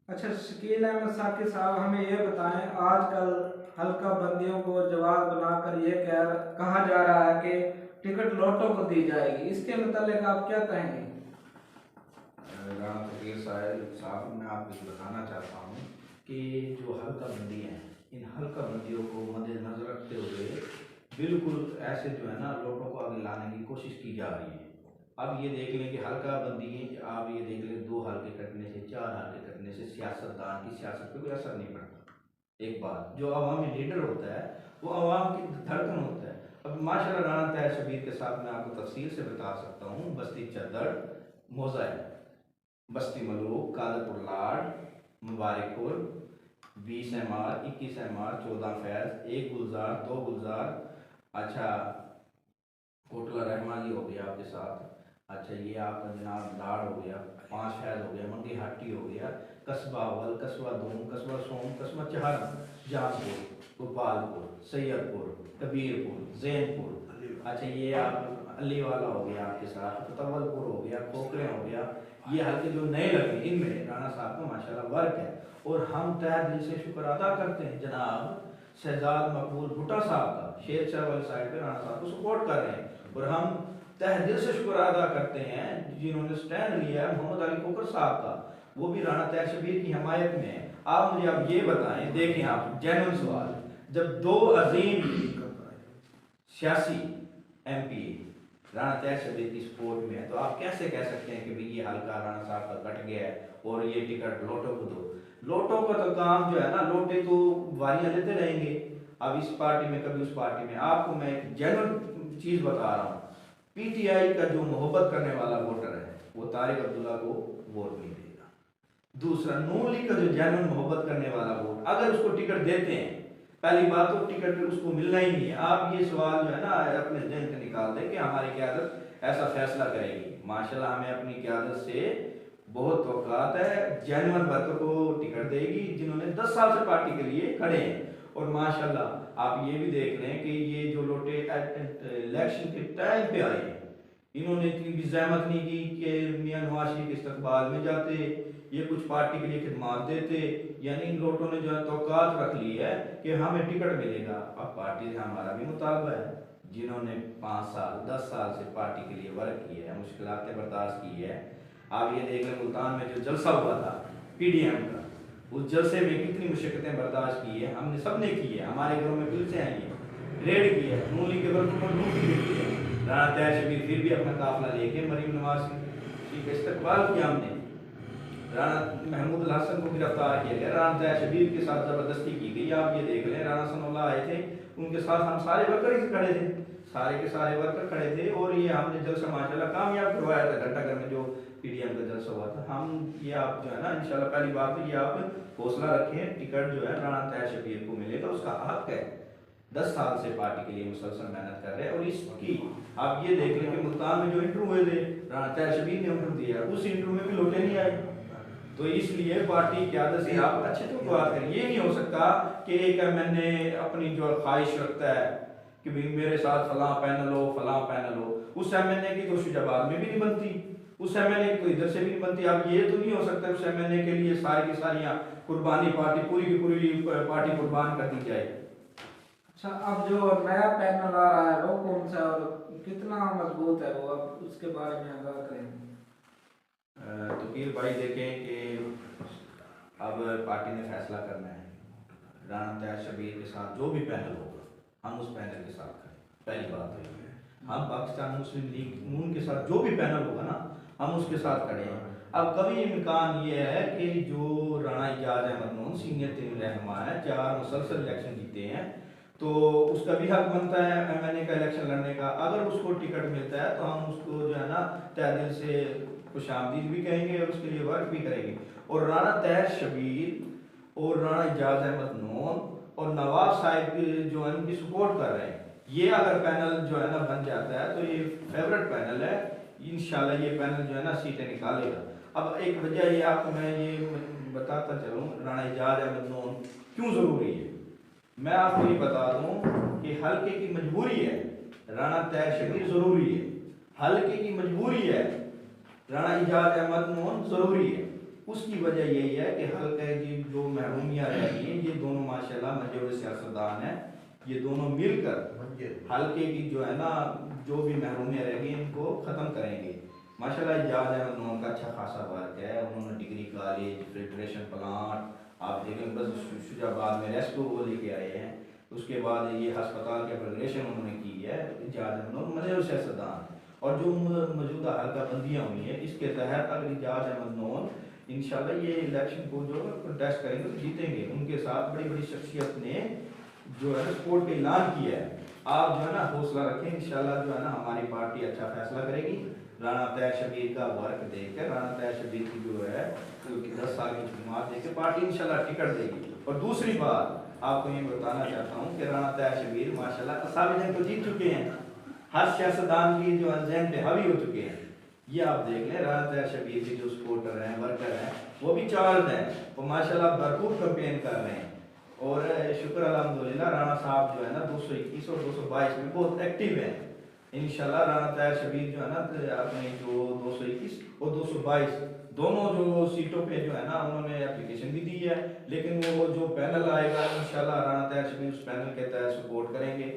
अच्छा, शकील अहमद साकिब साहब, हमें ये बताएं, आजकल हल्का बंदियों को जवाब बनाकर ये कहा जा रहा है कि टिकट लोटों को दी जाएगी, इसके मतलब आप क्या कहेंगे? राणा फकीर साहब मैं आपको बताना चाहता हूँ कि जो हल्का बंदी हैं, इन हल्का बंदियों को मद्देनजर रखते हुए बिल्कुल ऐसे जो है ना लोगों को आगे लाने की कोशिश की जा रही है। अब ये देख लें कि हल्का बंदी, आप ये देख लें 2 हल्के कटने से, 4 हल्के कटने से सियासतदान की सियासत पर कोई असर नहीं पड़ता। एक बात, जो अवामी लीडर होता है वो अवाम की धड़कन होता है। अब माशाल्लाह राणा तैयब शबीर के साथ मैं आपको तफसील से बता सकता हूँ। बस्ती चद्दड़, मोज़ाई, बस्ती मलूक, कादरपुर लाड, मुबारकपुर, 20 MR, 21 MR, 14 फैज़, 1 गुलजार, 2 गुलजार, अच्छा कोटला रहमा जी हो गया आपके साथ, अच्छा ये आपका जनाब लाड हो गया, 5 फैज़ हो गया, मंडी हाटी हो गया, कस्बा अव्वल, कस्बा दून, कस्बा सोम, कस्बा चहर, जहांपुर, गोपालपुर, सैयदपुर, कबीरपुर, जैनपुर, अच्छा ये आप अली वाला हो गया आपके साथ, तवलपुर हो गया, खोखले हो गया। ये हल्के जो नए लगे इनमें राणा साहब का माशाल्लाह वर्क है। और हम तहे दिल से शुक्र अदा करते हैं जनाब शहजाद मकबूल भुट्टा साहब का, शेर शाह वाली साइड पे राणा साहब को सपोर्ट कर रहे हैं। और हम तहे दिल से शुक्र अदा करते हैं जिन्होंने स्टैंड लिया है मोहम्मद अली खोकर साहब का, वो भी राणा तैयब शबीर की हमायत में है। आप मुझे अब ये बताएं, देखें आप जेन्युइन सवाल, जब 2 अजीम सियासी MP राणा तैयब शबीर की सपोर्ट में है, तो आप कैसे कह सकते हैं कि भाई ये हल्का राणा साहब का कट गया है और ये टिकट लोटों को दो? लोटों का तो काम जो है ना, लोटे तो वारियां लेते रहेंगे, अब इस पार्टी में कभी उस पार्टी में। आपको मैं एक जेन्युइन चीज बता रहा हूँ, PTI का जो मोहब्बत करने वाला वोटर है वो तारिक अब्दुल्ला को वोट नहीं देगा। दूसरा, नून लीग का जो जेन्युइन मोहब्बत करने वाला वोट, अगर उसको टिकट देते हैं, पहली बात तो टिकट उसको मिलना ही नहीं है। आप ये सवाल जो है ना अपने जहन से निकाल दें कि हमारी क़यादत ऐसा फैसला करेगी। माशाल्लाह हमें अपनी क़यादत से बहुत तवक्कात है, जेन्युइन वर्कर को टिकट देगी जिन्होंने 10 साल से पार्टी के लिए खड़े हैं। और माशाल्लाह आप ये भी देख रहे हैं कि ये जो लोटे इलेक्शन के टाइम पे आए हैं, इन्होंने इतनी भी जहमत नहीं की कि मियाँ नवाज शरीफ के इस्तकबाल में जाते, ये कुछ पार्टी के लिए खिदमात देते। यानी इन लोगों ने जो है तौकात रख ली है कि हमें टिकट मिलेगा। अब पार्टी से हमारा भी मुतालबा है, जिन्होंने 5 साल 10 साल से पार्टी के लिए वर्क किया है, मुश्किलातें बर्दाश्त की है। आप ये देख लें मुल्तान में जो जलसा हुआ था PDM का, उस जलसे में कितनी मुश्किलें बर्दाश्त की है, हमने सब ने की है। हमारे घरों में पुलिसें आई हैं, रेड की है, नून लीग के वर्करों को लूट की है। राणा तैयब शबीर फिर भी अपना काफिला लेके मरीम नवाज शरीफ का इस्तकबाल किया हमने। राणा महमूद हसन को गिरफ्तार किया गया, राणा तैयब शबीर के साथ जबरदस्ती की गई। आप ये देख लें, राणा सनाउल्लाह आए थे, उनके साथ हम सारे वर्कर ही खड़े थे, सारे के सारे वर्कर खड़े थे। और ये हमने जलसा माशाल्लाह कामयाब करवाया था घंटाघर में, जो PDM का जलसा हुआ था। हम ये आप जो है ना इंशाल्लाह, पहली बात तो ये आप हौसला रखें, टिकट जो है राणा तैयब शबीर को मिलेगा, उसका हक है। 10 साल से पार्टी के लिए मुसलसल मेहनत कर रहे हैं। और इसकी आप ये देख लें कि मुल्तान में जो इंटरव्यू हुए थे, राणा तैयब शबीर ने इंटरव्यू दिया, उस इंटरव्यू में भी लोटे नहीं आए। तो इसलिए पार्टी की आदत से आप अच्छे तो बात करें। ये नहीं हो सकता कि एक MNA अपनी जो ख्वाहिश रखता है कि भाई मेरे साथ फलां पैनल हो, फलां पैनल हो, उस MNA की तो शुजाबाद में भी नहीं बनती, उस MNA की तो इधर से भी नहीं बनती। अब ये तो नहीं हो सकता उस MNA के लिए सारी की सारियाँ कुर्बानी पार्टी पूरी की पूरी पार्टी कुर्बान कर दी जाए। अच्छा, अब जो नया पैनल आ रहा है वो कौन सा और कितना मजबूत है वो, अब उसके बारे में आगाह करें। तो पीर भाई देखें कि अब पार्टी ने फैसला करना है, राणा तैयब शबीर के साथ जो भी पैनल होगा हम उस पैनल के साथ खड़े। पहली बात तो ये है, हम पाकिस्तान मुस्लिम लीग नून के साथ जो भी पैनल होगा ना हम उसके साथ खड़े हैं। अब कभी इम्कान ये है कि जो राणा इजाज़ अहमद नून सीनियर तरीन रहनुमा है, 4 मुसलसल इलेक्शन जीते हैं, तो उसका भी हक बनता है MNA का इलेक्शन लड़ने का। अगर उसको टिकट मिलता है तो हम उसको जो है ना तहे दिल से खुशामदीद भी कहेंगे और उसके लिए वर्क भी करेंगे। और राणा तैयब शबीर और राणा इजाज़ अहमद नून और नवाब साहिब जो है उनकी सपोर्ट कर रहे हैं, ये अगर पैनल जो है ना बन जाता है तो ये फेवरेट पैनल है। इंशाल्लाह ये पैनल जो है ना सीटें निकालेगा। अब एक वजह ये आपको मैं ये बताता चलूँ, राणा इजाज़ अहमद नून क्यों ज़रूरी है। मैं आपको ये बता दूँ कि हल्के की मजबूरी है, राणा तैयब शबीर ज़रूरी है। हल्के की मजबूरी है, राणा इजाज़ अहमद नून ज़रूरी है। उसकी वजह यही है कि हल्के की जो महरूमियाँ रह गई हैं, ये दोनों माशाल्लाह मजहूर सियासतदान हैं, ये दोनों मिलकर हल्के की जो है ना जो भी महरूमियाँ रह गई इनको ख़त्म करेंगे। माशाल्लाह एजाज अहमद नून का अच्छा खासा वर्क है, उन्होंने डिग्री कॉलेज, फिल्ट्रेशन प्लांट, आप देखें बस शुजाबाद में रेस्क्यू वो लेके आए हैं, उसके बाद ये अस्पताल के प्रोग्रेशन उन्होंने की है। एजाज अहमद नून मजहूर सियासतदान और जो मौजूदा हल्का बंदियाँ हुई हैं इसके तहत अगर एजाज अहमद नून इंशाल्लाह ये इलेक्शन को जो कंटेस्ट करेंगे तो जीतेंगे। उनके साथ बड़ी बड़ी शख्सियत ने जो है सपोर्ट का ऐलान किया है। आप जो है ना हौसला रखें, इंशाल्लाह जो है ना हमारी पार्टी अच्छा फैसला करेगी। राणा तैयब शबीर का वर्क देखकर, राणा तैयब शबीर की जो है 10 साल की खिदमत देखकर पार्टी इंशाल्लाह टिकट देगी। और दूसरी बात आपको ये बताना चाहता हूँ कि राणा तैयब शबीर माशाल्लाह असावी जंग तो जीत चुके हैं, हर सियासतदान की जो जहन पे हावी हो चुके हैं। ये आप देख लें, राणा तैयब शबीर के जो सपोर्टर हैं, वर्कर हैं, वो भी चार्ज हैं, वो माशाल्लाह भरपूर कैंपेन कर रहे हैं। और शुक्र अल्हम्दुलिल्लाह राणा साहब जो है ना 221 और 222 में बहुत एक्टिव हैं। इंशाल्लाह राणा तैयब शबीर जो है ना अपने जो 221 और 222 दोनों जो सीटों पे जो है ना उन्होंने एप्लीकेशन भी दी है, लेकिन वो जो पैनल आएगा इंशाल्लाह राणा तैयब शबीर उस पैनल के तहत सपोर्ट करेंगे।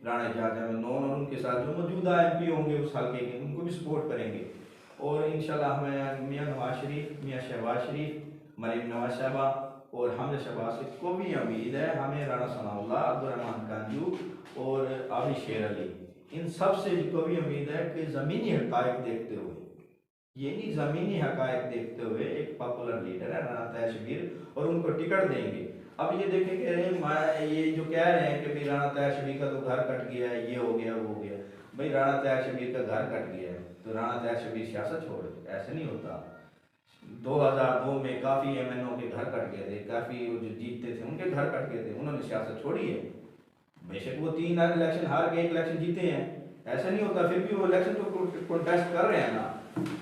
राणा एजाज अहमद नून और उनके साथ जो मौजूदा एमपी होंगे उस हल्के के उनको भी सपोर्ट करेंगे। और इंशाल्लाह हमें मियाँ नवाज शरीफ, मियाँ शहबाज शरीफ, मरीम नवाज साहबा और हमजा शहबाज को भी उम्मीद है, हमें राणा सनाउल्लाह, अब्दुर्रहमान कांजू और आबी शेर अली, इन सब से को भी उम्मीद है कि ज़मीनी हक़ाइक़ देखते हुए, ये नहीं ज़मीनी हक़ाइक़ देखते हुए एक पॉपुलर लीडर है राणा तैयब शबीर और उनको टिकट देंगे। अब ये देखें कि ये जो कह रहे हैं कि भाई राणा तैयब शबीर का तो घर कट गया है, ये हो गया वो हो गया, भाई राणा तैयब शबीर का घर कट गया है तो राणा तैयब शबीर सियासत छोड़, ऐसे नहीं होता। 2002 में काफ़ी एमएनओ के घर कट गए थे, काफ़ी जो जीतते थे उनके घर कट गए थे, उन्होंने सियासत छोड़ी है। बेशक वो 3 इलेक्शन हार के 1 इलेक्शन जीते हैं, ऐसा नहीं होता, फिर भी वो इलेक्शन तो कॉन्टेस्ट कर रहे हैं ना।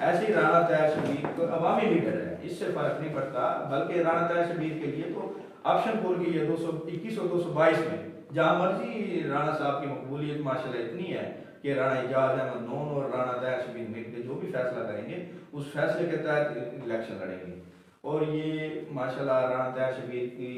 ऐसे ही राणा तैयब शबीर को अवामी लीडर है, इससे फर्क नहीं पड़ता, बल्कि राणा तैयब शबीर के लिए तो ऑप्शन खोल गई है 221 और 222 में, जहाँ मर्जी राणा साहब की मकबूलियत माशाल्लाह इतनी है कि राणा एजाज अहमद नून और राणा तैयब शबीर मिलकर जो भी फैसला करेंगे उस फैसले के तहत इलेक्शन लड़ेंगे। और ये माशाल्लाह राणा तैयब शबीर की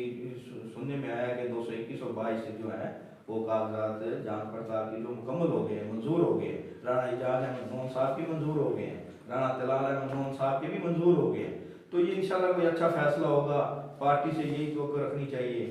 सुनने में आया कि 221 और 22 से जो है वो कागजात जांच पड़ताल की जो मुकम्मल हो गए, मंजूर हो गए, राणा एजाज अहमद नून साहब की मंजूर हो गए हैं, राणा तलाल अहमद नून साहब के भी मंजूर हो गए हैं। तो ये इंशाल्लाह कोई अच्छा फैसला होगा, पार्टी से यही तो रखनी चाहिए